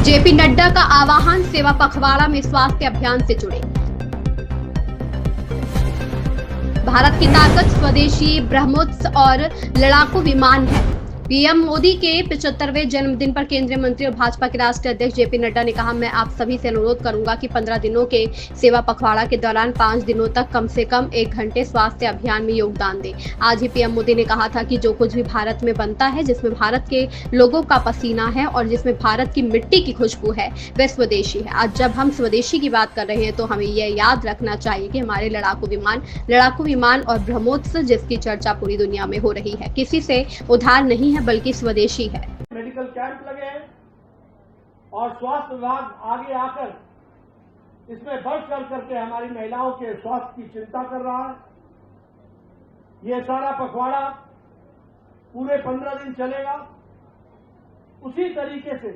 JP Nadda का आह्वान, सेवा पखवाड़ा में स्वास्थ्य अभियान से जुड़े। भारत की ताकत स्वदेशी ब्रह्मोस और लड़ाकू विमान है। पीएम मोदी के 75वें जन्मदिन पर केंद्रीय मंत्री और भाजपा के राष्ट्रीय अध्यक्ष जेपी नड्डा ने कहा, मैं आप सभी से अनुरोध करूंगा कि 15 दिनों के सेवा पखवाड़ा के दौरान 5 दिनों तक कम से कम 1 घंटे स्वास्थ्य अभियान में योगदान दें। आज ही पीएम मोदी ने कहा था कि जो कुछ भी भारत में बनता है, जिसमें भारत के लोगों का पसीना है और जिसमें भारत की मिट्टी की खुशबू है, वह स्वदेशी है। आज जब हम स्वदेशी की बात कर रहे हैं तो हमें यह याद रखना चाहिए कि हमारे लड़ाकू विमान और ब्रह्मोस, जिसकी चर्चा पूरी दुनिया में हो रही है, किसी से उधार नहीं है बल्कि स्वदेशी है। मेडिकल कैंप लगे हैं और स्वास्थ्य विभाग आगे आकर इसमें बढ़ चढ़ करके हमारी महिलाओं के स्वास्थ्य की चिंता कर रहा है। ये सारा पखवाड़ा पूरे 15 दिन चलेगा। उसी तरीके से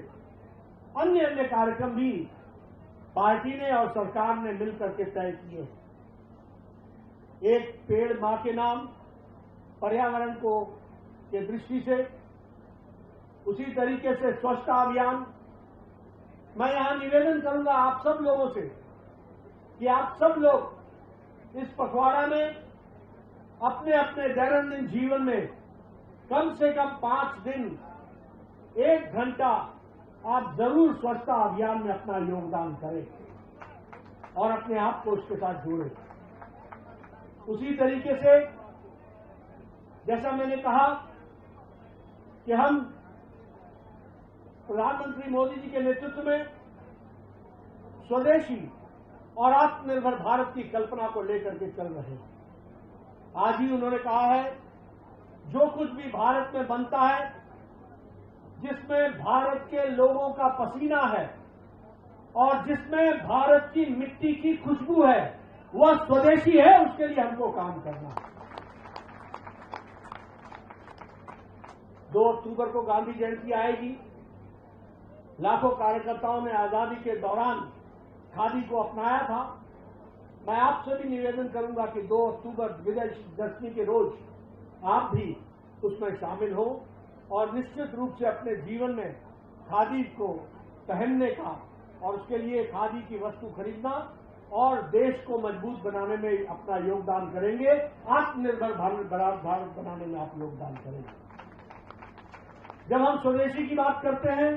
अन्य कार्यक्रम भी पार्टी ने और सरकार ने मिलकर के तय किए। एक पेड़ मां के नाम, पर्यावरण को के दृष्टि से, उसी तरीके से स्वच्छता अभियान। मैं यहां निवेदन करूंगा आप सब लोगों से कि आप सब लोग इस पखवाड़ा में अपने अपने दैनंदिन जीवन में कम से कम 5 दिन 1 घंटा आप जरूर स्वच्छता अभियान में अपना योगदान करें और अपने आप को उसके साथ जोड़ें। उसी तरीके से जैसा मैंने कहा कि हम प्रधानमंत्री मोदी जी के नेतृत्व में स्वदेशी और आत्मनिर्भर भारत की कल्पना को लेकर के चल रहे हैं। आज ही उन्होंने कहा है, जो कुछ भी भारत में बनता है, जिसमें भारत के लोगों का पसीना है और जिसमें भारत की मिट्टी की खुशबू है, वह स्वदेशी है। उसके लिए हमको काम करना है। 2 अक्टूबर को गांधी जयंती आएगी। लाखों कार्यकर्ताओं ने आजादी के दौरान खादी को अपनाया था। मैं आपसे भी निवेदन करूंगा कि 2 अक्टूबर विजयदशमी के रोज आप भी उसमें शामिल हो और निश्चित रूप से अपने जीवन में खादी को पहनने का और उसके लिए खादी की वस्तु खरीदना और देश को मजबूत बनाने में अपना योगदान करेंगे। आत्मनिर्भर भारत बनाने में आप योगदान करेंगे। जब हम स्वदेशी की बात करते हैं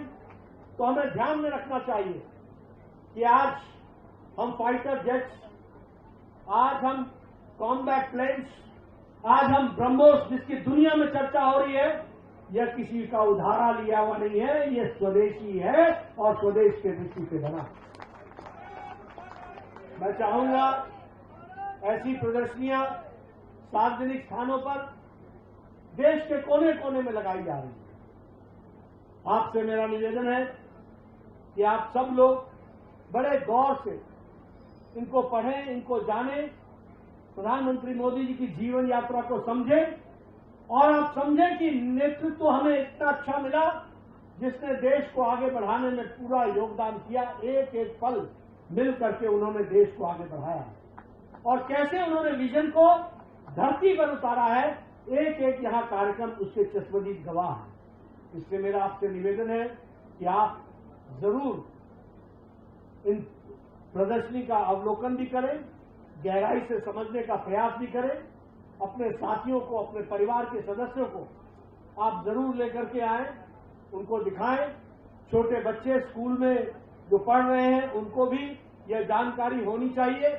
तो हमें ध्यान में रखना चाहिए कि आज हम फाइटर जेट्स, आज हम कॉम्बैट प्लेन्स, आज हम ब्रह्मोस, जिसकी दुनिया में चर्चा हो रही है, यह किसी का उधारा लिया हुआ नहीं है, यह स्वदेशी है और स्वदेश के दृष्टि से बना। मैं चाहूंगा ऐसी प्रदर्शनियां सार्वजनिक स्थानों पर देश के कोने कोने में लगाई जा रही है। आपसे मेरा निवेदन है कि आप सब लोग बड़े गौर से इनको पढ़ें, इनको जानें, प्रधानमंत्री मोदी जी की जीवन यात्रा को समझें और आप समझें कि नेतृत्व हमें इतना अच्छा मिला जिसने देश को आगे बढ़ाने में पूरा योगदान किया। एक एक पल मिल करके उन्होंने देश को आगे बढ़ाया और कैसे उन्होंने विजन को धरती पर उतारा है। एक एक यहां कार्यक्रम उसके चश्मदीद गवाह है। इसलिए मेरा आपसे निवेदन है कि आप जरूर इन प्रदर्शनी का अवलोकन भी करें, गहराई से समझने का प्रयास भी करें। अपने साथियों को, अपने परिवार के सदस्यों को आप जरूर लेकर के आएं, उनको दिखाएं। छोटे बच्चे स्कूल में जो पढ़ रहे हैं उनको भी यह जानकारी होनी चाहिए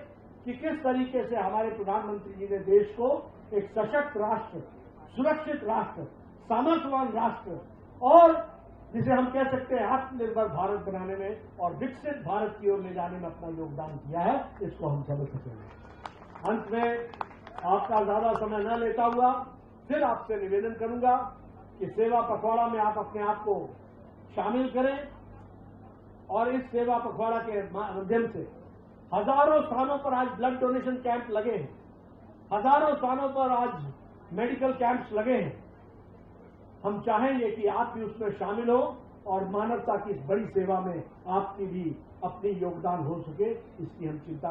कि किस तरीके से हमारे प्रधानमंत्री जी ने देश को एक सशक्त राष्ट्र, सुरक्षित राष्ट्र, सामर्थ्यवान राष्ट्र और जिसे हम कह सकते हैं आत्मनिर्भर भारत बनाने में और विकसित भारत की ओर ले जाने में अपना योगदान किया है। इसको हम समझ सकेंगे। अंत में आपका ज्यादा समय न लेता हुआ फिर आपसे निवेदन करूंगा कि सेवा पखवाड़ा में आप अपने आप को शामिल करें और इस सेवा पखवाड़ा के माध्यम से हजारों स्थानों पर आज ब्लड डोनेशन कैंप लगे हैं, हजारों स्थानों पर आज मेडिकल कैंप्स लगे हैं। हम चाहेंगे कि आप भी उसमें शामिल हो और मानवता की इस बड़ी सेवा में आपकी भी अपनी योगदान हो सके, इसकी हम चिंता